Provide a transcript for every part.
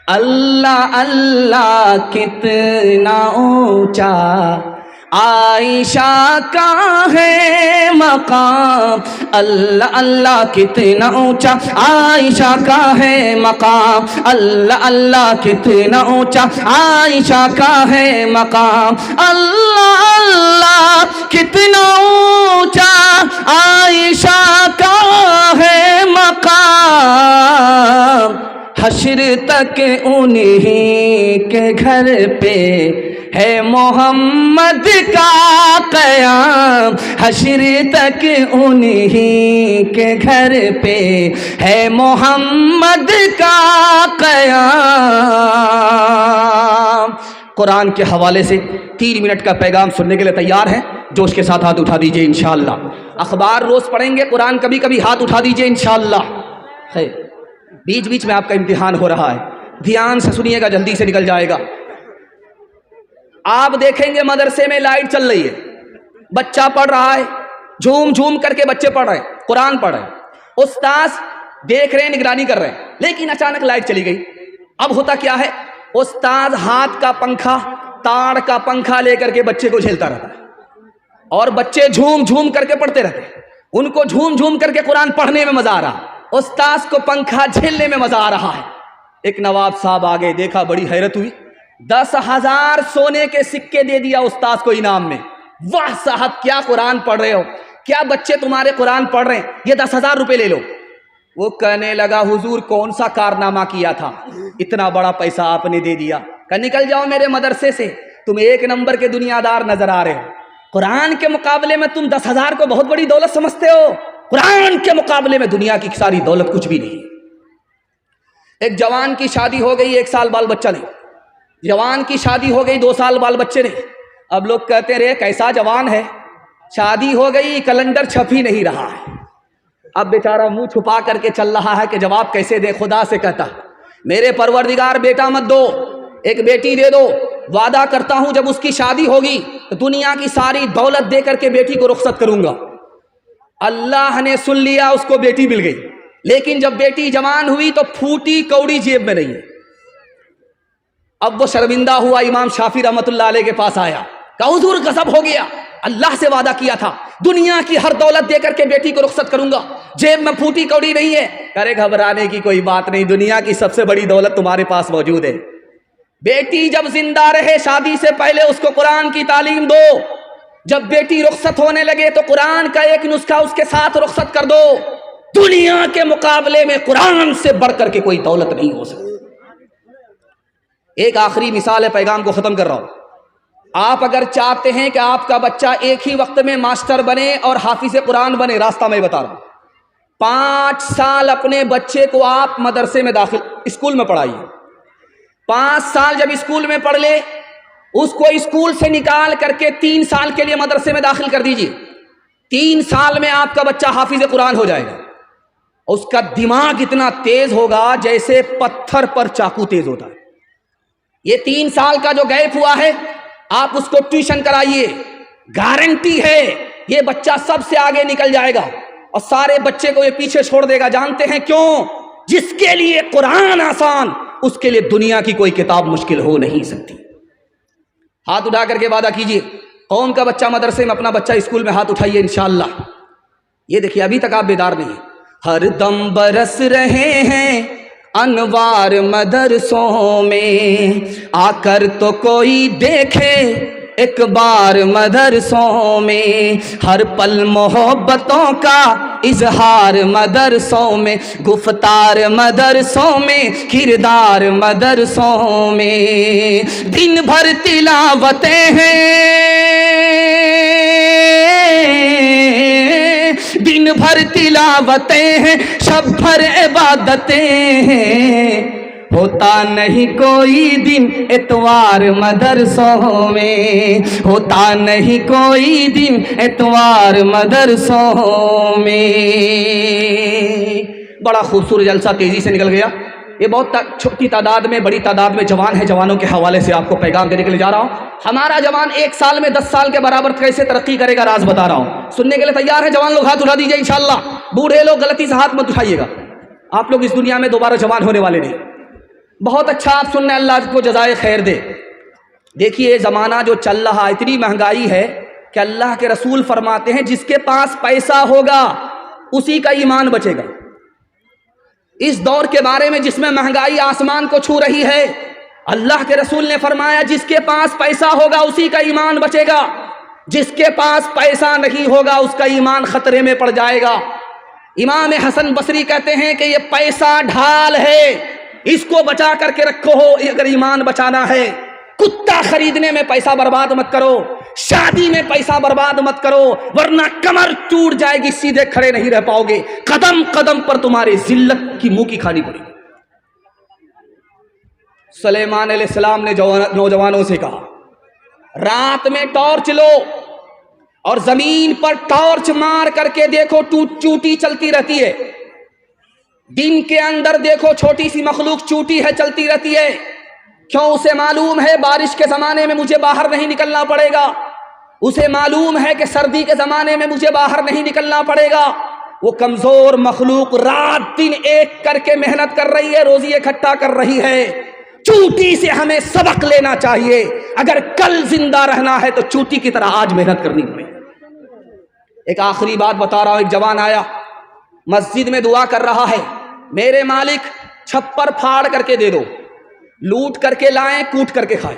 अल्लाह अल्लाह कितना ऊंचा आयशा का है मकाम। अल्लाह अल्लाह कितना ऊंचा आयशा का है मकाम। अल्लाह अल्लाह कितना ऊंचा आयशा का है मकाम। अल्लाह अल्लाह कितना ऊंचा आयशा का है मकाम। हश्र तक उन्हीं के घर पे है मोहम्मद का क़याम। हश्र तक उन्हीं के घर पे है मोहम्मद का क़याम। कुरान के हवाले से 3 मिनट का पैगाम सुनने के लिए तैयार हैं? जोश के साथ हाथ उठा दीजिए इंशाअल्लाह। अखबार रोज़ पढ़ेंगे, कुरान कभी कभी हाथ उठा दीजिए इंशाअल्लाह। है बीच बीच में आपका इम्तिहान हो रहा है, ध्यान से सुनिएगा, जल्दी से निकल जाएगा। आप देखेंगे मदरसे में लाइट चल रही है, बच्चा पढ़ रहा है, झूम झूम करके बच्चे पढ़ रहे हैं, कुरान पढ़ रहे हैं, उस्ताद देख रहे हैं, निगरानी कर रहे हैं, लेकिन अचानक लाइट चली गई। अब होता क्या है, उस्ताद हाथ का पंखा, ताड़ का पंखा लेकर के बच्चे को झेलता रहता है और बच्चे झूम झूम करके पढ़ते रहते हैं। उनको झूम झूम करके कुरान पढ़ने में मजा आ रहा, उस्ताद को पंखा झेलने में मजा आ रहा है। एक नवाब साहब आ गए, देखा, बड़ी हैरत हुई, 10,000 सोने के सिक्के दे दिया उस्ताद को इनाम में। वाह साहब, क्या कुरान पढ़ रहे हो, क्या बच्चे तुम्हारे कुरान पढ़ रहे हैं, ये 10,000 रुपए ले लो। वो कहने लगा, हुजूर कौन सा कारनामा किया था, इतना बड़ा पैसा आपने दे दिया। कहा निकल जाओ मेरे मदरसे से, तुम 1 नंबर के दुनियादार नजर आ रहे हो। कुरान के मुकाबले में तुम 10,000 को बहुत बड़ी दौलत समझते हो, कुरान के मुकाबले में दुनिया की सारी दौलत कुछ भी नहीं। एक जवान की शादी हो गई, 1 साल बाल बच्चा नहीं। जवान की शादी हो गई, 2 साल बाल बच्चे नहीं। अब लोग कहते रे कैसा जवान है, शादी हो गई, कैलेंडर छप ही नहीं रहा है। अब बेचारा मुंह छुपा करके चल रहा है कि जवाब कैसे दे। खुदा से कहता, मेरे परवरदिगार बेटा मत दो, एक बेटी दे दो, वादा करता हूं जब उसकी शादी होगी तो दुनिया की सारी दौलत दे करके बेटी को रुखसत करूंगा। अल्लाह ने सुन लिया, उसको बेटी मिल गई, लेकिन जब बेटी जवान हुई तो फूटी कौड़ी जेब में नहीं है। अब वो शर्मिंदा हुआ, इमाम शाफी रहमतुल्लाह अलैह के पास आया, कहा हुजूर गजब हो गया, अल्लाह से वादा किया था दुनिया की हर दौलत देकर के बेटी को रुखसत करूंगा, जेब में फूटी कौड़ी नहीं है। अरे घबराने की कोई बात नहीं, दुनिया की सबसे बड़ी दौलत तुम्हारे पास मौजूद है। बेटी जब जिंदा रहे, शादी से पहले उसको कुरान की तालीम दो, जब बेटी रुखसत होने लगे तो कुरान का एक नुस्खा उसके साथ रुखसत कर दो। दुनिया के मुकाबले में कुरान से बढ़कर के कोई दौलत नहीं हो सकती। एक आखिरी मिसाल है, पैगाम को खत्म कर रहा हूं। आप अगर चाहते हैं कि आपका बच्चा एक ही वक्त में मास्टर बने और हाफिज कुरान बने, रास्ता मैं बता रहा हूं। 5 साल अपने बच्चे को आप मदरसे में दाखिल, स्कूल में पढ़ाइए। 5 साल जब स्कूल में पढ़ ले, उसको स्कूल से निकाल करके 3 साल के लिए मदरसे में दाखिल कर दीजिए। 3 साल में आपका बच्चा हाफिज कुरान हो जाएगा। उसका दिमाग इतना तेज होगा जैसे पत्थर पर चाकू तेज होता है। ये 3 साल का जो गैप हुआ है, आप उसको ट्यूशन कराइए, गारंटी है ये बच्चा सबसे आगे निकल जाएगा और सारे बच्चे को ये पीछे छोड़ देगा। जानते हैं क्यों? जिसके लिए कुरान आसान, उसके लिए दुनिया की कोई किताब मुश्किल हो नहीं सकती। हाथ उठा करके वादा कीजिए, कौन का बच्चा मदरसे में, अपना बच्चा स्कूल में, हाथ उठाइए इंशाअल्लाह। ये देखिए, अभी तक आप बेदार नहीं है। हर दम बरस रहे हैं अनवार मदरसों में, आकर तो कोई देखे एक बार मदरसों में। हर पल मोहब्बतों का इजहार मदरसों में, गुफ्तार मदरसों में, किरदार मदरसों में। दिन भर तिलावतें हैं, दिन भर तिलावतें हैं, शब भर इबादतें हैं। होता नहीं कोई दिन इतवार मदरसों में, होता नहीं कोई दिन इतवार मदरसों में। बड़ा खूबसूरत जलसा तेजी से निकल गया। ये बहुत छोटी तादाद में, बड़ी तादाद में जवान है। जवानों के हवाले से आपको पैगाम देने के लिए जा रहा हूँ। हमारा जवान 1 साल में 10 साल के बराबर कैसे तरक्की करेगा, राज बता रहा हूँ। सुनने के लिए तैयार है जवान लोग? हाथ उठा दीजिए इंशाअल्लाह। बूढ़े लोग गलती से हाथ मत उठाइएगा, आप लोग इस दुनिया में दोबारा जवान होने वाले नहीं। बहुत अच्छा आप सुन रहे हैं, अल्लाह को जज़ाए खैर दे। देखिए ज़माना जो चल रहा है, इतनी महंगाई है कि अल्लाह के रसूल फरमाते हैं जिसके पास पैसा होगा उसी का ईमान बचेगा। इस दौर के बारे में जिसमें महंगाई आसमान को छू रही है, अल्लाह के रसूल ने फरमाया जिसके पास पैसा होगा उसी का ईमान बचेगा, जिसके पास पैसा नहीं होगा उसका ईमान खतरे में पड़ जाएगा। इमाम हसन बसरी कहते हैं कि ये पैसा ढाल है, इसको बचा करके रखो हो अगर ईमान बचाना है। कुत्ता खरीदने में पैसा बर्बाद मत करो, शादी में पैसा बर्बाद मत करो, वरना कमर टूट जाएगी, सीधे खड़े नहीं रह पाओगे, कदम कदम पर तुम्हारी जिल्लत की मुंह की खानी पड़ेगी। सुलेमान अलैहिस्सलाम ने नौजवानों से कहा रात में टॉर्च लो और जमीन पर टॉर्च मार करके देखो चूटी चलती रहती है। दिन के अंदर देखो छोटी सी मखलूक चूटी है, चलती रहती है। क्यों? उसे मालूम है बारिश के ज़माने में मुझे बाहर नहीं निकलना पड़ेगा, उसे मालूम है कि सर्दी के ज़माने में मुझे बाहर नहीं निकलना पड़ेगा। वो कमज़ोर मखलूक रात दिन एक करके मेहनत कर रही है, रोज़ी इकट्ठा कर रही है। चूटी से हमें सबक लेना चाहिए, अगर कल जिंदा रहना है तो चूटी की तरह आज मेहनत करनी पड़ेगी। एक आखिरी बात बता रहा हूँ, एक जवान आया मस्जिद में दुआ कर रहा है, मेरे मालिक छप्पर फाड़ करके दे दो, लूट करके लाएं कूट करके खाएं।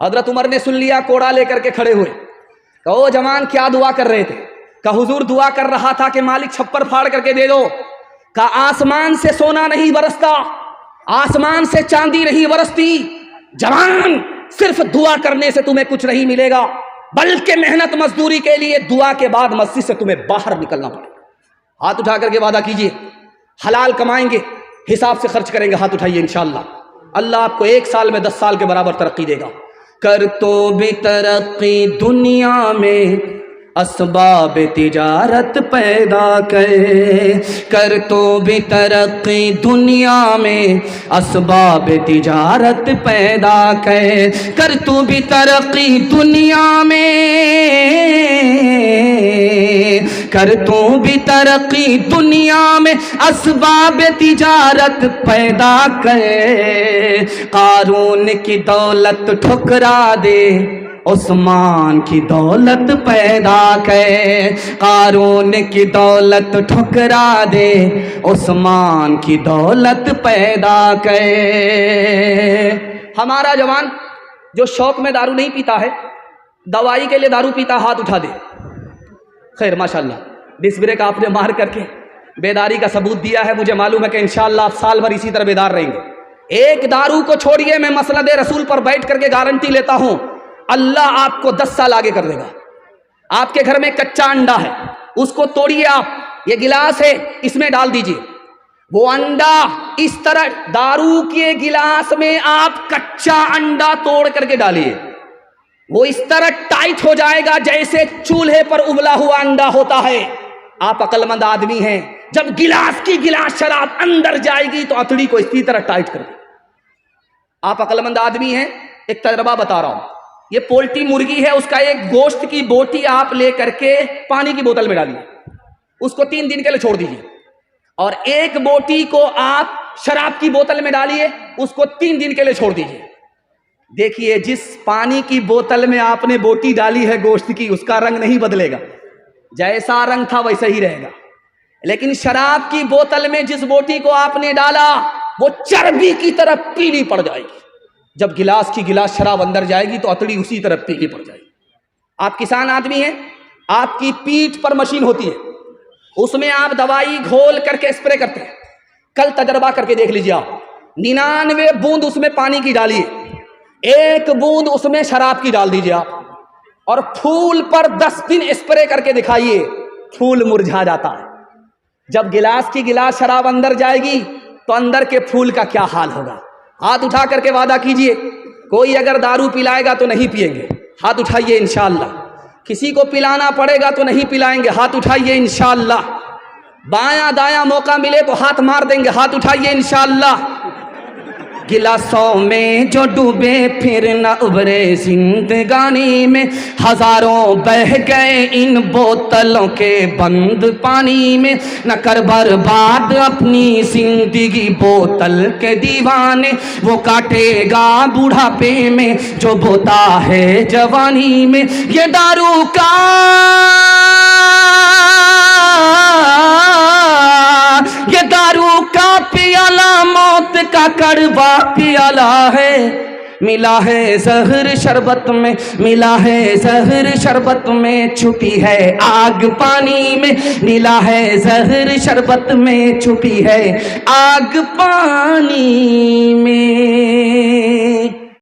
हजरत उमर ने सुन लिया, कोड़ा लेकर के खड़े हुए। कहो जवान क्या दुआ कर रहे थे? कहा हुजूर दुआ कर रहा था कि मालिक छप्पर फाड़ करके दे दो। कहा आसमान से सोना नहीं बरसता, आसमान से चांदी नहीं बरसती। जवान सिर्फ दुआ करने से तुम्हें कुछ नहीं मिलेगा, बल्कि मेहनत मजदूरी के लिए दुआ के बाद मस्जिद से तुम्हें बाहर निकलना पड़ेगा। हाथ उठा करके वादा कीजिए, हलाल कमाएंगे, हिसाब से खर्च करेंगे। हाथ उठाइए, इंशाअल्लाह अल्लाह आपको 1 साल में 10 साल के बराबर तरक्की देगा। कर तो भी तरक्की दुनिया में असबाब तिजारत पैदा कर तो भी तरक्की दुनिया में असबाब तिजारत पैदा कर तो भी तरक्की दुनिया में कर तो भी तरक्की दुनिया में असबाब तिजारत पैदा कर। कारून की दौलत ठुकरा दे, उस्मान की दौलत पैदा कर। कारून की दौलत ठुकरा दे, उस्मान की दौलत पैदा कर। हमारा जवान जो शौक में दारू नहीं पीता है, दवाई के लिए दारू पीता, हाथ उठा दे। खैर माशाल्लाह, डिस्क ब्रेक आपने मार करके बेदारी का सबूत दिया है। मुझे मालूम है कि इंशाअल्लाह आप साल भर इसी तरह बेदार रहेंगे। एक दारू को छोड़िए, मैं मसनद रसूल पर बैठ करके गारंटी लेता हूं, अल्लाह आपको 10 साल आगे कर देगा। आपके घर में कच्चा अंडा है, उसको तोड़िए आप, ये गिलास है इसमें डाल दीजिए, वो अंडा इस तरह दारू के गिलास में आप कच्चा अंडा तोड़ करके डालिए, वो इस तरह टाइट हो जाएगा जैसे चूल्हे पर उबला हुआ अंडा होता है। आप अक्लमंद आदमी हैं, जब गिलास की गिलास शराब अंदर जाएगी तो अतड़ी को इसी तरह टाइट कर दे। आप अक्लमंद आदमी हैं, एक तजर्बा बता रहा हूं। ये पोल्ट्री मुर्गी है, उसका एक गोश्त की बोटी आप ले करके पानी की बोतल में डालिए, उसको 3 दिन के लिए छोड़ दीजिए, और एक बोटी को आप शराब की बोतल में डालिए, उसको 3 दिन के लिए छोड़ दीजिए। देखिए जिस पानी की बोतल में आपने बोटी डाली है गोश्त की, उसका रंग नहीं बदलेगा, जैसा रंग था वैसा ही रहेगा। लेकिन शराब की बोतल में जिस बोटी को आपने डाला वो चर्बी की तरह पीली पड़ जाएगी। जब गिलास की गिलास शराब अंदर जाएगी तो अतड़ी उसी तरह पीली पड़ जाएगी। आप किसान आदमी हैं, आपकी पीठ पर मशीन होती है, उसमें आप दवाई घोल करके स्प्रे करते हैं। कल तजर्बा करके देख लीजिए आप, 99 बूंद उसमें पानी की डालिए, 1 बूंद उसमें शराब की डाल दीजिए आप, और फूल पर 10 दिन स्प्रे करके दिखाइए, फूल मुरझा जाता है। जब गिलास की गिलास शराब अंदर जाएगी तो अंदर के फूल का क्या हाल होगा। हाथ उठा करके वादा कीजिए, कोई अगर दारू पिलाएगा तो नहीं पिएंगे, हाथ उठाइए इंशाअल्लाह। किसी को पिलाना पड़ेगा तो नहीं पिलाएंगे, हाथ उठाइए इंशाअल्लाह। बायां दायां मौका मिले तो हाथ मार देंगे, हाथ उठाइए इंशाअल्लाह। गिलासों में जो डूबे फिर न उभरे जिंदगानी में, हजारों बह गए इन बोतलों के बंद पानी में। न कर बर्बाद अपनी जिंदगी बोतल के दीवाने, वो काटेगा बुढ़ापे में जो बोता है जवानी में। ये दारू का पियाला मौत का कड़वा पियाला है। मिला है जहर शरबत में, मिला है जहर शरबत में, छुपी है आग पानी में। मिला है जहर शरबत में, छुपी है आग पानी में।